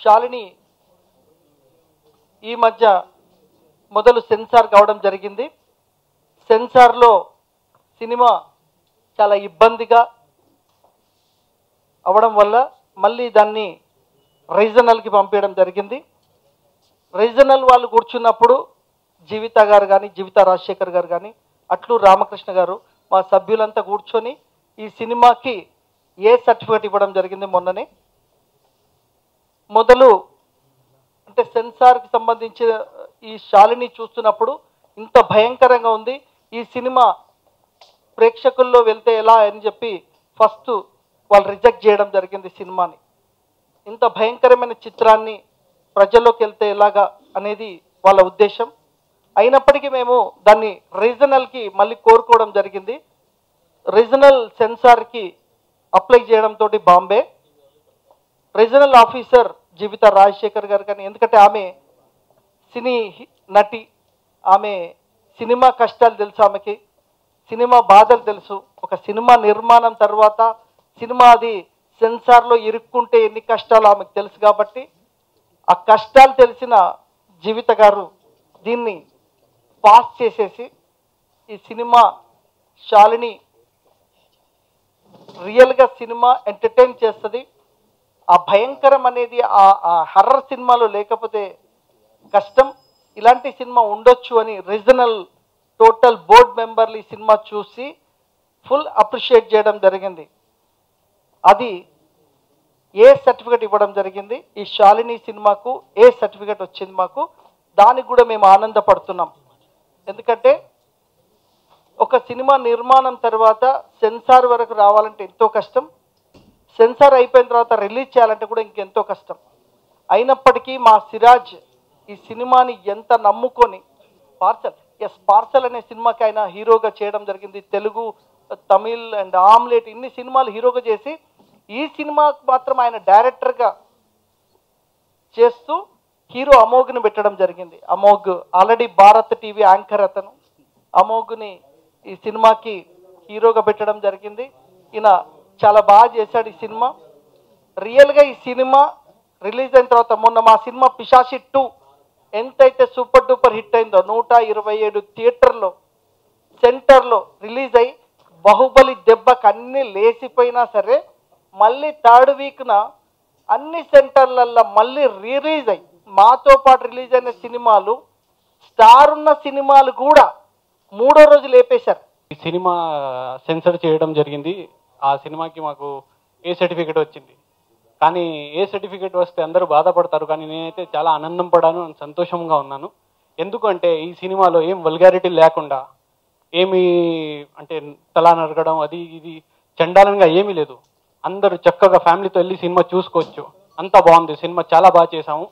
శాలిని ఈ మధ్య మొదలు సెన్సార్ కావడం జరిగింది. సెన్సార్లో సినిమా చాలా ఇబ్బందిగా అవడం వల్ల మళ్ళీ దాన్ని రీజనల్కి పంపించడం జరిగింది. రీజనల్ వాళ్ళు కూర్చున్నప్పుడు జీవిత గారు కానీ, జీవిత రాజశేఖర్ గారు కానీ, అట్లు రామకృష్ణ గారు, మా సభ్యులంతా కూర్చొని ఈ సినిమాకి ఏ సర్టిఫికేట్ ఇవ్వడం జరిగింది మొన్ననే. మొదలు అంటే సెన్సార్కి సంబంధించిన ఈ శాలిని చూస్తున్నప్పుడు ఇంత భయంకరంగా ఉంది, ఈ సినిమా ప్రేక్షకుల్లో వెళ్తే ఎలా అని చెప్పి ఫస్ట్ వాళ్ళు రిజెక్ట్ చేయడం జరిగింది సినిమాని. ఇంత భయంకరమైన చిత్రాన్ని ప్రజల్లోకి వెళ్తే ఎలాగా అనేది వాళ్ళ ఉద్దేశం. అయినప్పటికీ మేము దాన్ని రీజనల్కి మళ్ళీ కోరుకోవడం జరిగింది. రీజనల్ సెన్సార్కి అప్లై చేయడంతో బాంబే రీజనల్ ఆఫీసర్ జీవిత రాజశేఖర్ గారు కానీ, ఎందుకంటే ఆమె సినీ నటి, ఆమె సినిమా కష్టాలు తెలుసు, ఆమెకి సినిమా బాధలు తెలుసు. ఒక సినిమా నిర్మాణం తర్వాత సినిమా అది సెన్సార్లో ఇరుక్కుంటే ఎన్ని కష్టాలు ఆమెకు తెలుసు. కాబట్టి ఆ కష్టాలు తెలిసిన జీవిత గారు దీన్ని పాస్ చేసేసి ఈ సినిమా శాలిని రియల్గా సినిమా ఎంటర్టైన్ చేస్తుంది. ఆ భయంకరం అనేది ఆ హర్రర్ సినిమాలో లేకపోతే కష్టం. ఇలాంటి సినిమా ఉండొచ్చు అని రీజనల్ టోటల్ బోర్డ్ మెంబర్లు ఈ సినిమా చూసి ఫుల్ అప్రిషియేట్ చేయడం జరిగింది. అది ఏ సర్టిఫికేట్ ఇవ్వడం జరిగింది. ఈ శాలిని సినిమాకు ఏ సర్టిఫికేట్ వచ్చింది మాకు, దానికి కూడా మేము ఆనందపడుతున్నాం. ఎందుకంటే ఒక సినిమా నిర్మాణం తర్వాత సెన్సార్ వరకు రావాలంటే ఎంతో కష్టం, సెన్సార్ అయిపోయిన తర్వాత రిలీజ్ చేయాలంటే కూడా ఇంకెంతో కష్టం. అయినప్పటికీ మా సిరాజ్ ఈ సినిమాని ఎంత నమ్ముకొని పార్సల్ అనే సినిమాకి ఆయన హీరోగా చేయడం జరిగింది. తెలుగు, తమిళ్ అండ్ ఆమ్లెట్ ఇన్ని సినిమాలు హీరోగా చేసి ఈ సినిమాకు మాత్రం ఆయన డైరెక్టర్గా చేస్తూ హీరో అమోఘ్ని పెట్టడం జరిగింది. Amogh already Bharat TV anchor, అతను అమోఘ్ని ఈ సినిమాకి హీరోగా పెట్టడం జరిగింది. ఈయన చాలా బాగా చేశాడు ఈ సినిమా. రియల్గా ఈ సినిమా రిలీజ్ అయిన తర్వాత మొన్న మా సినిమా పిశాచి 2 ఎంతైతే సూపర్ డూపర్ హిట్ అయిందో 127 థియేటర్లో సెంటర్లో రిలీజ్ అయ్యి బాహుబలి దెబ్బకి అన్నీ లేచిపోయినా సరే మళ్ళీ 3rd వీక్న అన్ని సెంటర్లల్లో మళ్ళీ రిలీజ్ అయ్యి మాతో పాటు రిలీజ్ అయిన సినిమాలు, స్టార్ ఉన్న సినిమాలు కూడా 3వ రోజు లేపేశారు. ఈ సినిమా సెన్సర్ చేయడం జరిగింది. ఆ సినిమాకి మాకు ఏ సర్టిఫికేట్ వచ్చింది, కానీ ఏ సర్టిఫికేట్ వస్తే అందరూ బాధపడతారు, కానీ నేనైతే చాలా ఆనందం పడాను, సంతోషంగా ఉన్నాను. ఎందుకంటే ఈ సినిమాలో ఏం వల్గారిటీ లేకుండా, ఏమి అంటే తలా నరగడం అది ఇది చండాలంగా ఏమీ లేదు. అందరూ చక్కగా ఫ్యామిలీతో వెళ్ళి సినిమా చూసుకోవచ్చు. అంతా బాగుంది, సినిమా చాలా బాగా చేసాము,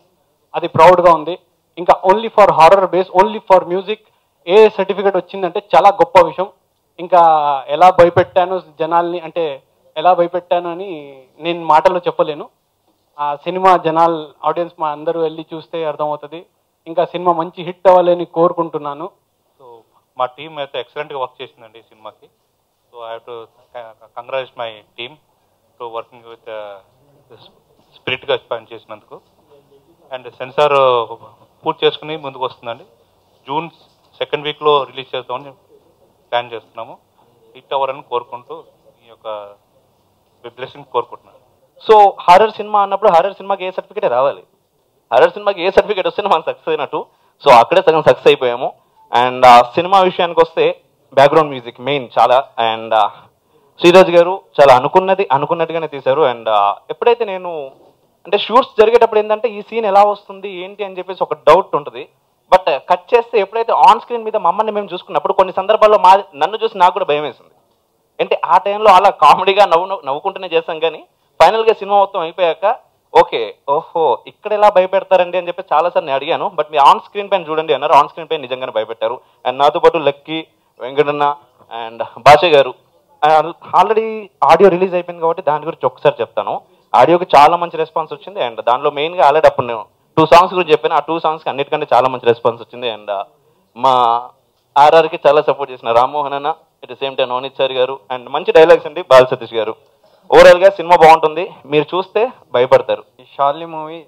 అది ప్రౌడ్గా ఉంది. ఇంకా only for horror base, only for music A certificate వచ్చిందంటే చాలా గొప్ప విషయం. ఇంకా ఎలా భయపెట్టాను జనాల్ని, అంటే ఎలా భయపెట్టాను అని నేను మాటల్లో చెప్పలేను. ఆ సినిమా జనాల్ ఆడియన్స్ మా అందరూ వెళ్ళి చూస్తే అర్థమవుతుంది. ఇంకా సినిమా మంచి హిట్ అవ్వాలని కోరుకుంటున్నాను. సో మా టీం అయితే ఎక్సలెంట్గా వర్క్ చేసిందండి ఈ సినిమాకి. So I have to congratulate my team to working with స్పిరిట్గా పని చేసినందుకు. అండ్ సెన్సార్ పూర్తి చేసుకుని ముందుకు వస్తుందండి. జూన్ 2nd వీక్లో రిలీజ్ చేద్దామని ప్లాన్ చేస్తున్నాము. హిట్ అవ్వాలని కోరుకుంటూ ఈ యొక్క బ్లెస్సింగ్ కోరుకుంటున్నాను. సో హారర్ సినిమా అన్నప్పుడు హారర్ సినిమాకి ఏ సర్టిఫికేట్ రావాలి, హారర్ సినిమాకి ఏ సర్టిఫికేట్ వస్తేనే మనం సక్సెస్ అయినట్టు. సో అక్కడే సగం సక్సెస్ అయిపోయాము. అండ్ సినిమా విషయానికి వస్తే బ్యాక్గ్రౌండ్ మ్యూజిక్ మెయిన్ చాలా. అండ్ శ్రీరాజ్ గారు చాలా అనుకున్నట్టుగానే తీశారు. అండ్ ఎప్పుడైతే నేను అంటే షూట్స్ జరిగేటప్పుడు ఏంటంటే ఈ సీన్ ఎలా వస్తుంది ఏంటి అని చెప్పేసి ఒక డౌట్ ఉంటుంది. బట్ కట్ చేస్తే ఎప్పుడైతే ఆన్ స్క్రీన్ మీద మమ్మల్ని మేము చూసుకున్నప్పుడు కొన్ని సందర్భాల్లో నన్ను చూసి నాకు కూడా భయం వేసింది. అంటే ఆ టైంలో అలా కామెడీగా నవ్వుకుంటూనే చేశాం. కానీ ఫైనల్గా సినిమా మొత్తం అయిపోయాక ఓకే ఓహో ఇక్కడ ఎలా భయపెడతారండి అని చెప్పి చాలాసార్లు నేను అడిగాను. బట్ మీ ఆన్ స్క్రీన్ పైన చూడండి అన్నారు. ఆన్ స్క్రీన్ పైన నిజంగానే భయపెట్టారు. అండ్ నాతో పాటు లక్కీ, వెంకటన్న అండ్ భాష గారు. ఆల్రెడీ ఆడియో రిలీజ్ అయిపోయింది కాబట్టి దాని గురించి ఒకసారి చెప్తాను. ఆడియోకి చాలా మంచి రెస్పాన్స్ వచ్చింది. అండ్ దానిలో మెయిన్గా ఆల్రెడీ అప్పుడు నేను 2 సాంగ్స్ గురించి చెప్పాను. ఆ 2 సాంగ్స్కి అన్నిటికంటే చాలా మంచి రెస్పాన్స్ వచ్చింది. అండ్ మా ఆర్ఆర్కి చాలా సపోర్ట్ చేసిన రామ్మోహన్ అన్న, it same time Navneet sir గారు. అండ్ మంచి డైలాగ్స్ అండి బాల సతీష్ గారు. ఓవరాల్గా సినిమా బాగుంటుంది, మీరు చూస్తే భయపడతారు. ఈ షాలిని మూవీ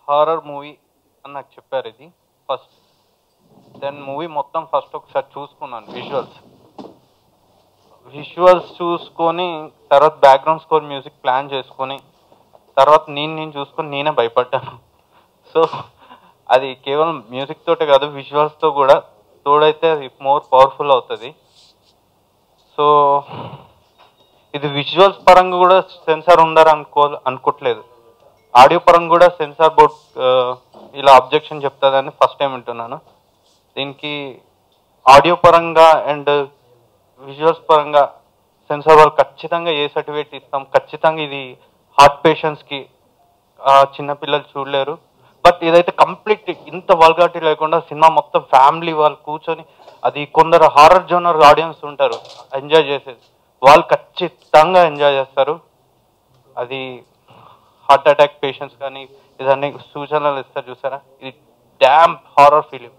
హారర్ మూవీ అని నాకు చెప్పారు ఇది ఫస్ట్. దెన్ మూవీ మొత్తం ఫస్ట్ ఒకసారి చూసుకున్నాను, విజువల్స్ చూసుకొని తర్వాత బ్యాక్గ్రౌండ్ స్కోర్ మ్యూజిక్ ప్లాన్ చేసుకొని తర్వాత నేను చూసుకొని నేనే భయపడ్డాను. సో అది కేవలం మ్యూజిక్ తోటే కాదు, విజువల్స్తో కూడా తోడైతే అది మోర్ పవర్ఫుల్ అవుతుంది. సో ఇది విజువల్స్ పరంగా కూడా సెన్సార్ ఉండాలని అనుకోవట్లేదు. ఆడియో పరంగా కూడా సెన్సార్ బోర్డ్ ఇలా అబ్జెక్షన్ చెప్తుందని ఫస్ట్ టైం వింటున్నాను. దీనికి ఆడియో పరంగా అండ్ విజువల్స్ పరంగా సెన్సార్ వాళ్ళు ఖచ్చితంగా ఏ సర్టిఫికేట్ ఇస్తాం. ఖచ్చితంగా ఇది హార్ట్ పేషెంట్స్కి, చిన్నపిల్లలు చూడలేరు. బట్ ఇదైతే కంప్లీట్ ఇంత వల్గారిటీ లేకుండా సినిమా మొత్తం ఫ్యామిలీ వాళ్ళు కూర్చొని, అది కొందరు హారర్ జోనర్ ఆడియన్స్ ఉంటారు ఎంజాయ్ చేసేది, వాళ్ళు ఖచ్చితంగా ఎంజాయ్ చేస్తారు. అది హార్ట్ అటాక్ పేషెంట్స్ కానీ ఇదన్నీ సూచనలు ఇస్తారు చూసారా, ఇది dam horror film.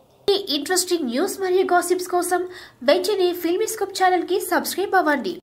Interesting news మరియు గాసిప్స్ కోసం వెంటనే ఫిల్మీస్కోప్ ఛానల్ కి సబ్స్క్రైబ్ అవ్వండి.